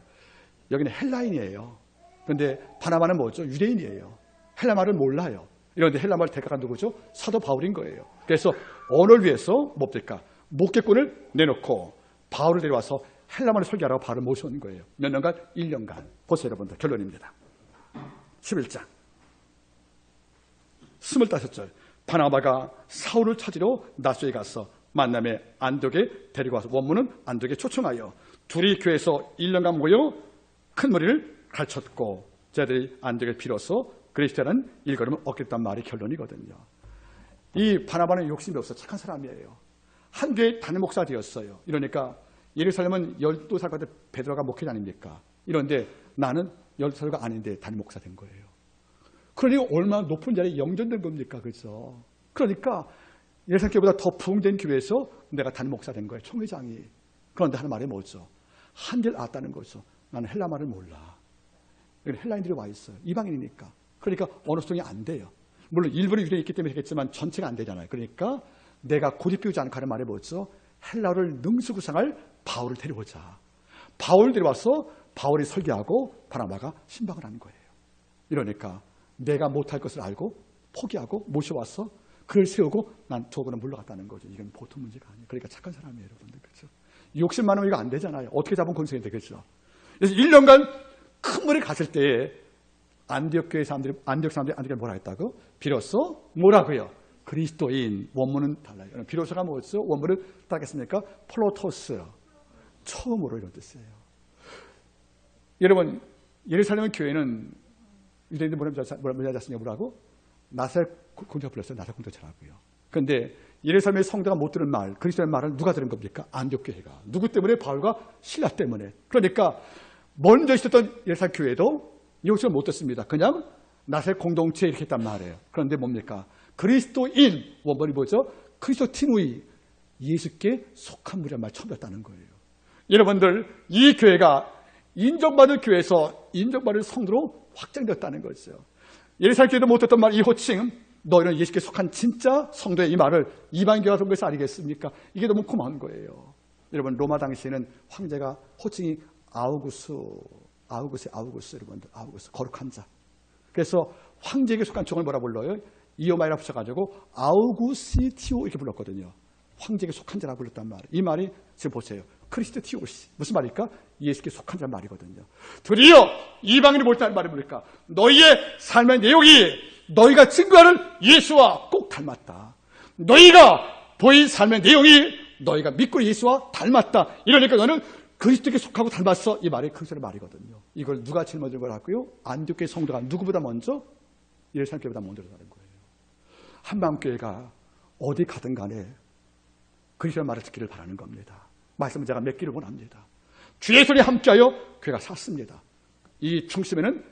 여기는 헬라인이에요. 그런데 바나바는 뭐죠? 유대인이에요. 헬라 말을 몰라요. 이런데 헬라말 대가가 누구죠? 사도 바울인 거예요. 그래서 언어를 위해서 뭡니까? 목격권을 내놓고 바울을 데려와서 헬라말을 설교하라고 바울을 모셔온 거예요. 몇 년간? 1년간. 보세요, 여러분들. 결론입니다. 11장 25절. 바나바가 사울을 찾으러 나소에 가서 만남에 안독에 데리고 와서, 원문은 안독에 초청하여 둘이 교회에서 1년간 모여 큰 머리를 가르쳤고 저들이 안독에 빌어서 그리스도라는 일걸음을 얻겠다는 말이 결론이거든요. 이 바나바는 욕심이 없어 착한 사람이에요. 한 교회 담임 목사 되었어요. 이러니까 예루살렘은 12살까지 베드로가 목회자 아닙니까? 이런데 나는 12살가 아닌데 담임 목사 된 거예요. 그러니까 얼마나 높은 자리에 영전된 겁니까? 그죠? 그러니까 예루살렘 교회보다 더 부흥된 교회에서 내가 담임 목사 된 거예요. 총회장이. 그런데 하는 말이 뭐죠? 한줄 알았다는 거죠. 나는 헬라말을 몰라. 여기 헬라인들이 와 있어요. 이방인이니까. 그러니까 언어성이 안 돼요. 물론 일부러 유래가 있기 때문에 했겠지만 전체가 안 되잖아요. 그러니까 내가 고집 피우지 않고 하는 말이 뭐죠? 헬라어를 능수구상할 바울을 데려오자. 바울을 데려와서 바울이 설교하고 바나바가 신방을 하는 거예요. 이러니까 내가 못할 것을 알고 포기하고 모셔와서 그를 세우고 난 저거는 물러갔다는 거죠. 이건 보통 문제가 아니에요. 그러니까 착한 사람이에요, 여러분들. 그렇죠? 욕심 많으면 이거 안 되잖아요. 어떻게 잡으면 건성이 되겠죠? 그래서 1년간 큰 물에 갔을 때에 안디옥 사람들이 안디옥에 뭐라 했다고? 비로소 뭐라고요? 그리스도인. 원문은 달라요. 비로소가 뭐였어? 원문을 따겠습니까? 폴로토스. 처음으로 이런 뜻이에요. 여러분, 예루살렘 교회는 유대인들 뭐라고 하셨냐고 뭐라고? 나사렛 공동체가 불렀어요. 나사렛 공동체라고요. 그런데 예루살렘의 성도가 못 들은 말, 그리스도의 말을 누가 들은 겁니까? 안디옥 교회가. 누구 때문에? 바울과 실라 때문에. 그러니까 먼저 있었던 예루살렘 교회도 이것을 못 듣습니다. 그냥 나사렛 공동체 이렇게 했단 말이에요. 그런데 뭡니까? 그리스도인, 원본이 뭐죠? 그리스도티누이, 예수께 속한 무리란 말 처음 듣다는 거예요. 여러분들, 이 교회가 인정받을 교회에서 인정받을 성도로 확장되었다는 거죠. 예루살렘 교회도 못 듣던 말, 이 호칭, 너희는 예수께 속한 진짜 성도의 이 말을 이방교회가 본 것을 알겠습니까? 이게 너무 고마운 거예요. 여러분, 로마 당시에는 황제가 호칭이 아우구스, 여러분들, 아우구스, 거룩한 자. 그래서 황제에게 속한 종을 뭐라 불러요? 이오마이라 붙여가지고 아우구시티오 이렇게 불렀거든요. 황제에게 속한 자라고 불렀단 말이에요. 이 말이 지금 보세요. 크리스토티오시. 무슨 말일까? 예수께 속한 자란 말이거든요. 드디어 이방인이 볼 때 하는 말이 뭡니까? 너희의 삶의 내용이 너희가 증거하는 예수와 꼭 닮았다. 너희가 보인 삶의 내용이 너희가 믿고 예수와 닮았다. 이러니까 너는 그리스도께 속하고 닮았어. 이 말이 그리스도의 말이거든요. 이걸 누가 짊어진 걸 하고요? 안디옥 교회 성도가 누구보다 먼저? 예루살렘 교회보다 먼저 다른 거예요. 한방교회가 어디 가든 간에 그리스도의 말을 듣기를 바라는 겁니다. 말씀을 제가 맺기를 원합니다. 주의 손에 함께하여 교회가 샀습니다. 이 중심에는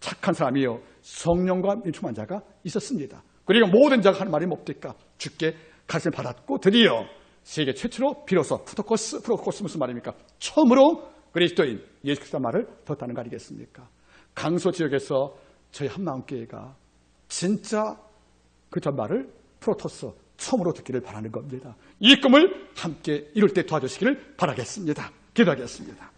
착한 사람이요 성령과 충만한 자가 있었습니다. 그리고 모든 자가 하는 말이 뭡니까? 주께 가르침을 받았고 드디어 세계 최초로 비로소 프로토코스 무슨 말입니까? 처음으로 그리스도인 예수 그리스도의 말을 듣다는 거 아니겠습니까? 강서 지역에서 저희 한마음교회가 진짜 그 말을 프로토스 처음으로 듣기를 바라는 겁니다. 이 꿈을 함께 이룰 때 도와주시기를 바라겠습니다. 기도하겠습니다.